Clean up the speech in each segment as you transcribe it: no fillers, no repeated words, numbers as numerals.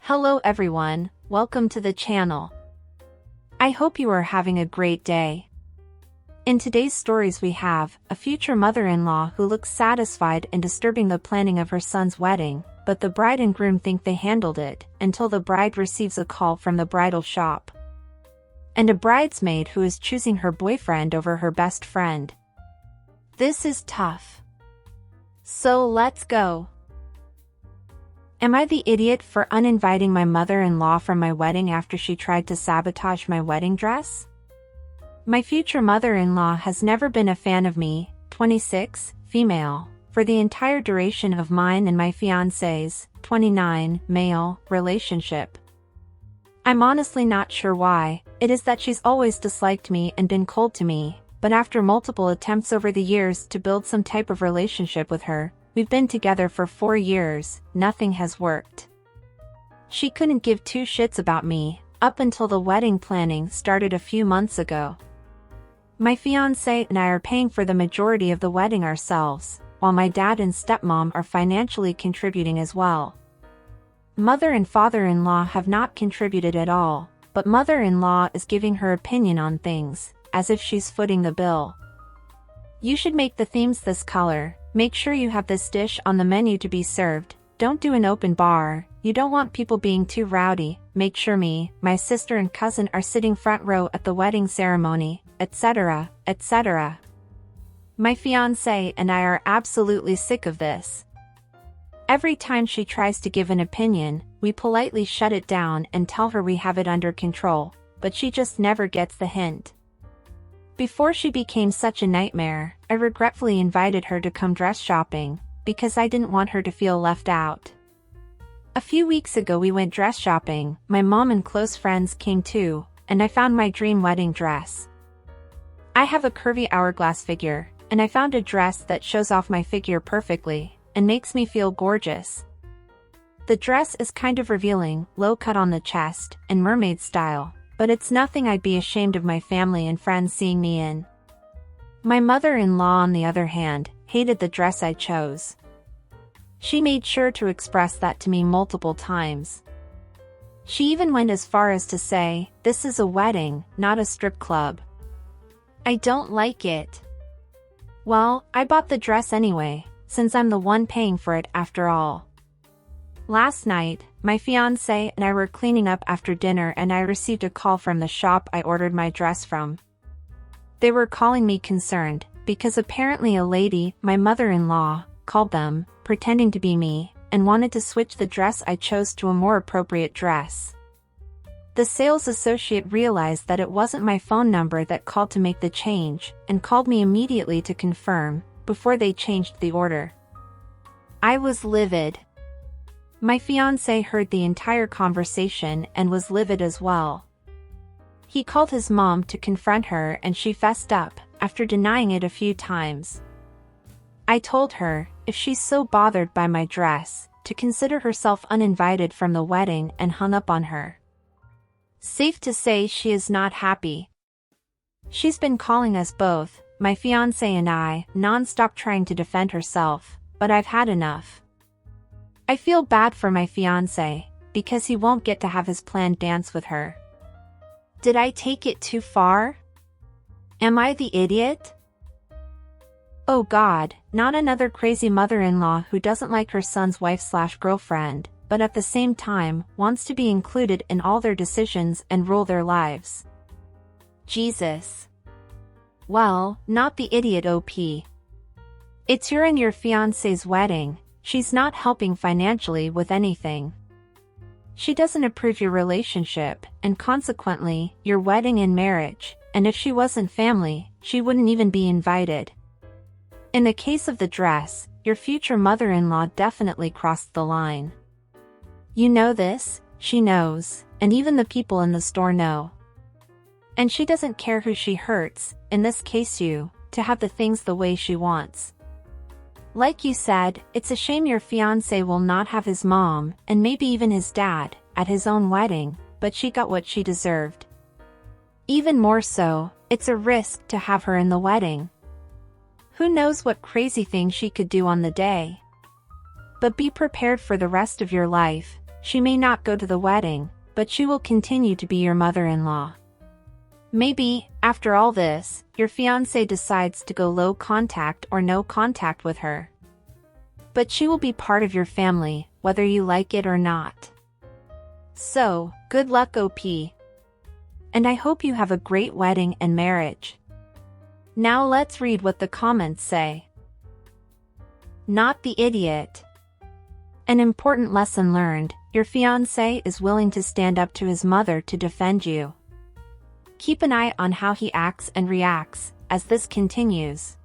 Hello everyone, welcome to the channel. I hope you are having a great day. In today's stories we have a future mother-in-law who looks satisfied in disturbing the planning of her son's wedding, but the bride and groom think they handled it until the bride receives a call from the bridal shop. And a bridesmaid who is choosing her boyfriend over her best friend. This is tough. So let's go. Am I the idiot for uninviting my mother-in-law from my wedding after she tried to sabotage my wedding dress? My future mother-in-law has never been a fan of me, 26, female, for the entire duration of mine and my fiancé's, 29, male, relationship. I'm honestly not sure why. It is that she's always disliked me and been cold to me, but after multiple attempts over the years to build some type of relationship with her, we've been together for 4 years, nothing has worked. She couldn't give two shits about me, up until the wedding planning started a few months ago. My fiancé and I are paying for the majority of the wedding ourselves, while my dad and stepmom are financially contributing as well. Mother and father-in-law have not contributed at all, but mother-in-law is giving her opinion on things, as if she's footing the bill. You should make the themes this color. Make sure you have this dish on the menu to be served. Don't do an open bar. You don't want people being too rowdy. Make sure me, my sister and cousin are sitting front row at the wedding ceremony, etc., etc. My fiancé and I are absolutely sick of this. Every time she tries to give an opinion, we politely shut it down and tell her we have it under control, but she just never gets the hint. Before she became such a nightmare, I regretfully invited her to come dress shopping, because I didn't want her to feel left out. A few weeks ago we went dress shopping, my mom and close friends came too, and I found my dream wedding dress. I have a curvy hourglass figure, and I found a dress that shows off my figure perfectly, and makes me feel gorgeous. The dress is kind of revealing, low cut on the chest, and mermaid style. But it's nothing I'd be ashamed of my family and friends seeing me in. My mother-in-law, on the other hand, hated the dress I chose. She made sure to express that to me multiple times. She even went as far as to say, "This is a wedding, not a strip club." I don't like it. Well, I bought the dress anyway, since I'm the one paying for it after all. Last night, my fiancé and I were cleaning up after dinner and I received a call from the shop I ordered my dress from. They were calling me concerned, because apparently a lady, my mother-in-law, called them, pretending to be me, and wanted to switch the dress I chose to a more appropriate dress. The sales associate realized that it wasn't my phone number that called to make the change, and called me immediately to confirm, before they changed the order. I was livid. My fiancé heard the entire conversation and was livid as well. He called his mom to confront her and she fessed up, after denying it a few times. I told her, if she's so bothered by my dress, to consider herself uninvited from the wedding, and hung up on her. Safe to say she is not happy. She's been calling us both, my fiancé and I, non-stop trying to defend herself, but I've had enough. I feel bad for my fiancé, because he won't get to have his planned dance with her. Did I take it too far? Am I the idiot? Oh God, not another crazy mother-in-law who doesn't like her son's wife/girlfriend, but at the same time, wants to be included in all their decisions and rule their lives. Jesus. Well, not the idiot OP. It's your and your fiancé's wedding. She's not helping financially with anything. She doesn't approve your relationship, and consequently, your wedding and marriage, and if she wasn't family, she wouldn't even be invited. In the case of the dress, your future mother-in-law definitely crossed the line. You know this, she knows, and even the people in the store know. And she doesn't care who she hurts, in this case you, to have the things the way she wants. Like you said, it's a shame your fiancé will not have his mom, and maybe even his dad, at his own wedding, but she got what she deserved. Even more so, it's a risk to have her in the wedding. Who knows what crazy thing she could do on the day? But be prepared for the rest of your life. she may not go to the wedding, but she will continue to be your mother-in-law. Maybe, after all this, your fiancé decides to go low contact or no contact with her. But she will be part of your family, whether you like it or not. So, good luck, OP. And I hope you have a great wedding and marriage. Now let's read what the comments say. Not the idiot. An important lesson learned: your fiancé is willing to stand up to his mother to defend you. Keep an eye on how he acts and reacts as this continues.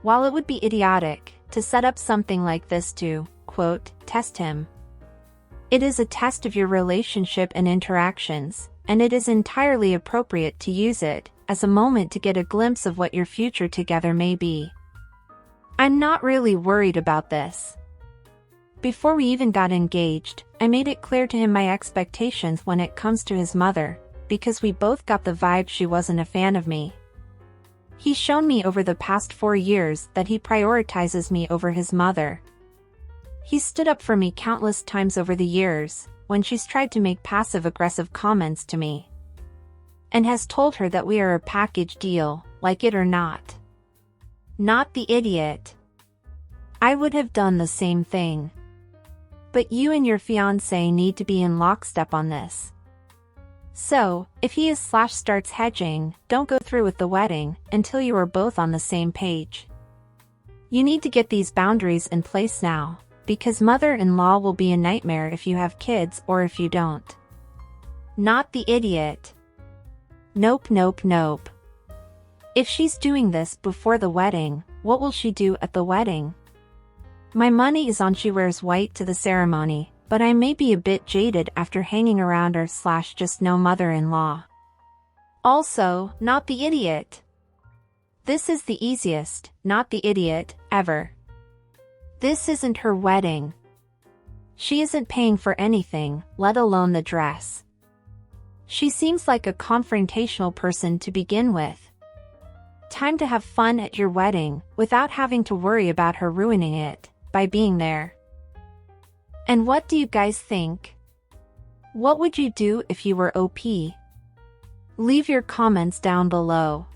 While it would be idiotic to set up something like this to, quote, test him, it is a test of your relationship and interactions, and it is entirely appropriate to use it as a moment to get a glimpse of what your future together may be. I'm not really worried about this. Before we even got engaged, I made it clear to him my expectations when it comes to his mother, because we both got the vibe she wasn't a fan of me. He's shown me over the past 4 years that he prioritizes me over his mother. He's stood up for me countless times over the years, when she's tried to make passive-aggressive comments to me, and has told her that we are a package deal, like it or not. Not the idiot. I would have done the same thing. But you and your fiancé need to be in lockstep on this. So, if he starts hedging, don't go through with the wedding until you are both on the same page. You need to get these boundaries in place now, because mother-in-law will be a nightmare if you have kids or if you don't. Not the idiot. Nope, nope, nope. If she's doing this before the wedding, what will she do at the wedding? My money is on she wears white to the ceremony, but I may be a bit jaded after hanging around her / just no mother-in-law. Also, not the idiot. This is the easiest, not the idiot, ever. This isn't her wedding. She isn't paying for anything, let alone the dress. She seems like a confrontational person to begin with. Time to have fun at your wedding, without having to worry about her ruining it by being there. And what do you guys think? What would you do if you were OP? Leave your comments down below.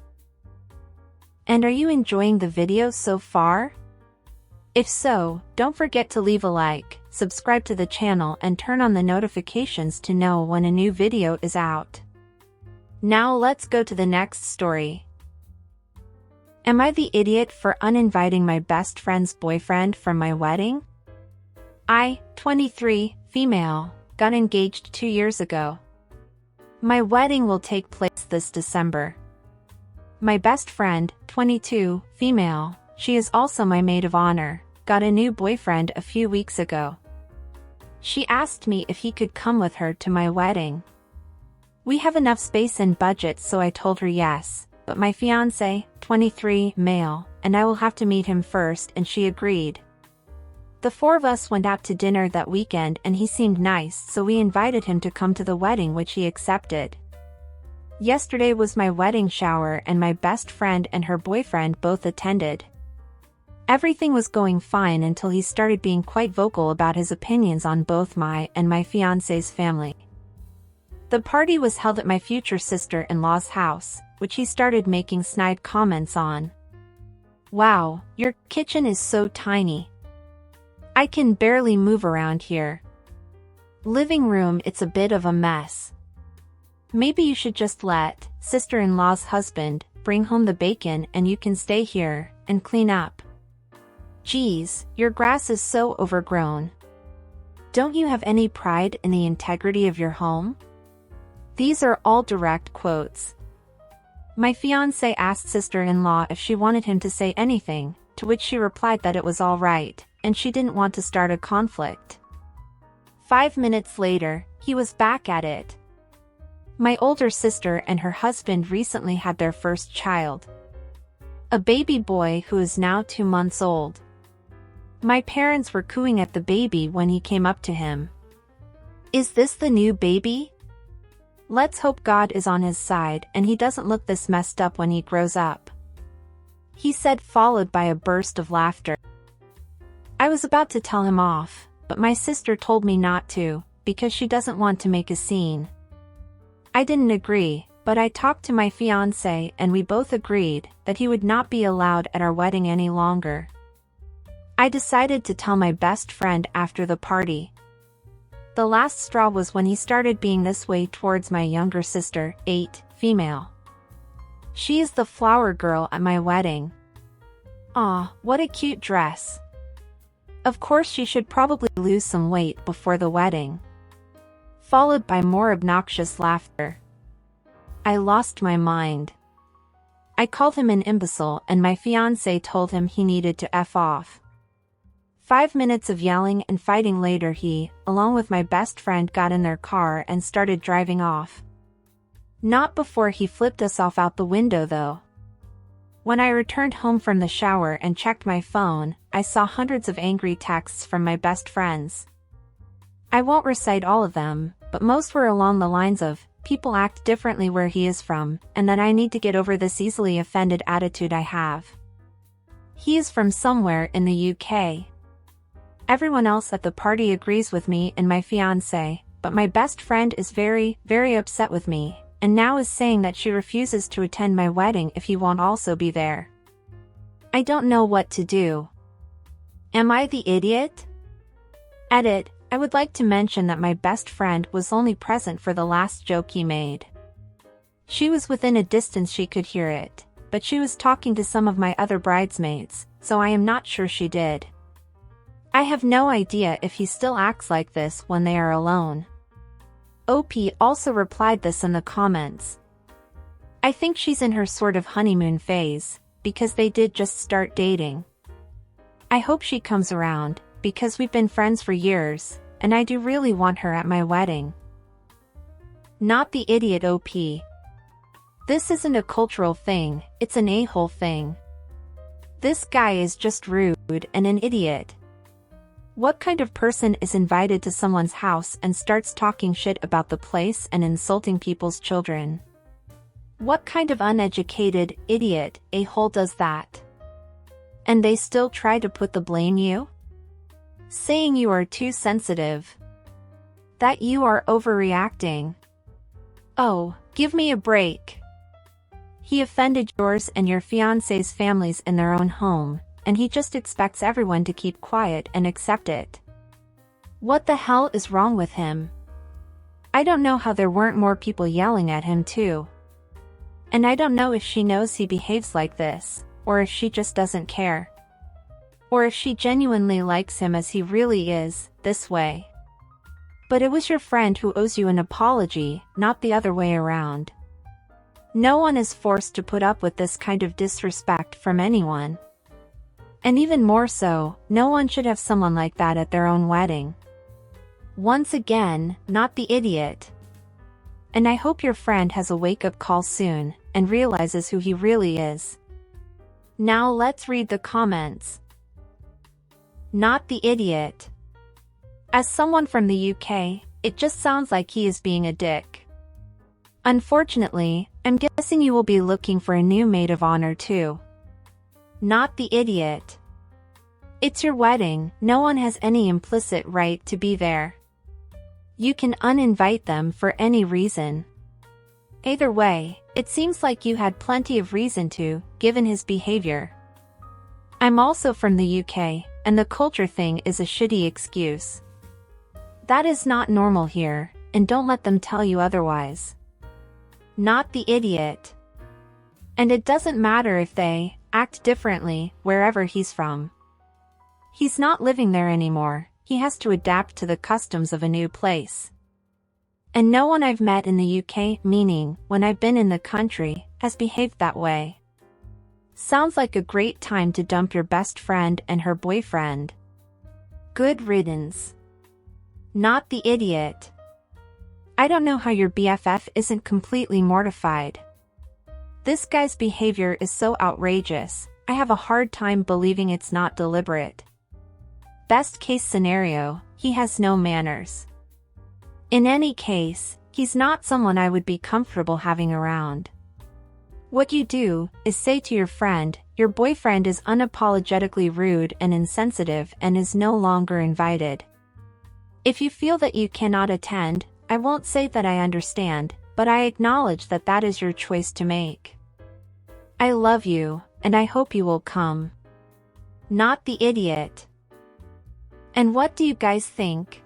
And are you enjoying the video so far? If so, don't forget to leave a like, subscribe to the channel and turn on the notifications to know when a new video is out. Now let's go to the next story. Am I the idiot for uninviting my best friend's boyfriend from my wedding? I, 23, female, got engaged 2 years ago. My wedding will take place this December. My best friend, 22, female, she is also my maid of honor, got a new boyfriend a few weeks ago. She asked me if he could come with her to my wedding. We have enough space and budget, so I told her yes, but my fiancé, 23, male, and I will have to meet him first, and she agreed. The 4 of us went out to dinner that weekend and he seemed nice, so we invited him to come to the wedding, which he accepted. Yesterday was my wedding shower and my best friend and her boyfriend both attended. Everything was going fine until he started being quite vocal about his opinions on both my and my fiancé's family. The party was held at my future sister-in-law's house, which he started making snide comments on. Wow, your kitchen is so tiny. I can barely move around here. Living room, it's a bit of a mess. Maybe you should just let sister-in-law's husband bring home the bacon and you can stay here and clean up. Geez, your grass is so overgrown. Don't you have any pride in the integrity of your home? These are all direct quotes. My fiancé asked sister-in-law if she wanted him to say anything, to which she replied that it was all right, and she didn't want to start a conflict. 5 minutes later, he was back at it. My older sister and her husband recently had their first child. A baby boy who is now 2 months old. My parents were cooing at the baby when he came up to him. Is this the new baby? Let's hope God is on his side and he doesn't look this messed up when he grows up, he said, followed by a burst of laughter. I was about to tell him off, but my sister told me not to, because she doesn't want to make a scene. I didn't agree, but I talked to my fiancé and we both agreed that he would not be allowed at our wedding any longer. I decided to tell my best friend after the party. The last straw was when he started being this way towards my younger sister, 8, female. She is the flower girl at my wedding. Aw, what a cute dress. Of course she should probably lose some weight before the wedding. Followed by more obnoxious laughter. I lost my mind. I called him an imbecile and my fiancé told him he needed to F off. 5 minutes of yelling and fighting later he, along with my best friend, got in their car and started driving off. Not before he flipped us off out the window though. When I returned home from the shower and checked my phone, I saw hundreds of angry texts from my best friends. I won't recite all of them, but most were along the lines of, people act differently where he is from, and that I need to get over this easily offended attitude I have. He is from somewhere in the UK. Everyone else at the party agrees with me and my fiancé, but my best friend is very, very upset with me, and now is saying that she refuses to attend my wedding if he won't also be there. I don't know what to do. Am I the idiot? Edit. I would like to mention that my best friend was only present for the last joke he made. She was within a distance she could hear it, but she was talking to some of my other bridesmaids, so I am not sure she did. I have no idea if he still acts like this when they are alone. OP also replied this in the comments. I think she's in her sort of honeymoon phase, because they did just start dating. I hope she comes around, because we've been friends for years, and I do really want her at my wedding. Not the idiot OP. This isn't a cultural thing, it's an a-hole thing. This guy is just rude and an idiot. What kind of person is invited to someone's house and starts talking shit about the place and insulting people's children? What kind of uneducated, idiot, a-hole does that? And they still try to put the blame you? Saying you are too sensitive. That you are overreacting. Oh, give me a break. He offended yours and your fiancé's families in their own home, and he just expects everyone to keep quiet and accept it. What the hell is wrong with him? I don't know how there weren't more people yelling at him too. And I don't know if she knows he behaves like this, or if she just doesn't care. Or if she genuinely likes him as he really is, this way. But it was your friend who owes you an apology, not the other way around. No one is forced to put up with this kind of disrespect from anyone. And even more so, no one should have someone like that at their own wedding. Once again, not the idiot. And I hope your friend has a wake-up call soon, and realizes who he really is. Now let's read the comments. Not the idiot. As someone from the UK, it just sounds like he is being a dick. Unfortunately, I'm guessing you will be looking for a new maid of honor too. Not the idiot. It's your wedding, no one has any implicit right to be there. You can uninvite them for any reason. Either way, it seems like you had plenty of reason to, given his behavior. I'm also from the UK, and the culture thing is a shitty excuse. That is not normal here, and don't let them tell you otherwise. Not the idiot. And it doesn't matter if they act differently wherever he's from. He's not living there anymore, he has to adapt to the customs of a new place. And no one I've met in the UK, meaning when I've been in the country, has behaved that way. Sounds like a great time to dump your best friend and her boyfriend. Good riddance. Not the idiot. I don't know how your BFF isn't completely mortified. This guy's behavior is so outrageous, I have a hard time believing it's not deliberate. Best case scenario, he has no manners. In any case, he's not someone I would be comfortable having around. What you do is say to your friend, your boyfriend is unapologetically rude and insensitive and is no longer invited. If you feel that you cannot attend, I won't say that I understand, but I acknowledge that that is your choice to make. I love you, and I hope you will come. Not the idiot. And what do you guys think?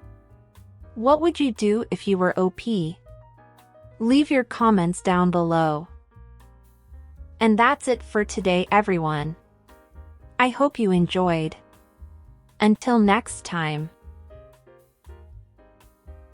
What would you do if you were OP? Leave your comments down below. And that's it for today, everyone. I hope you enjoyed. Until next time.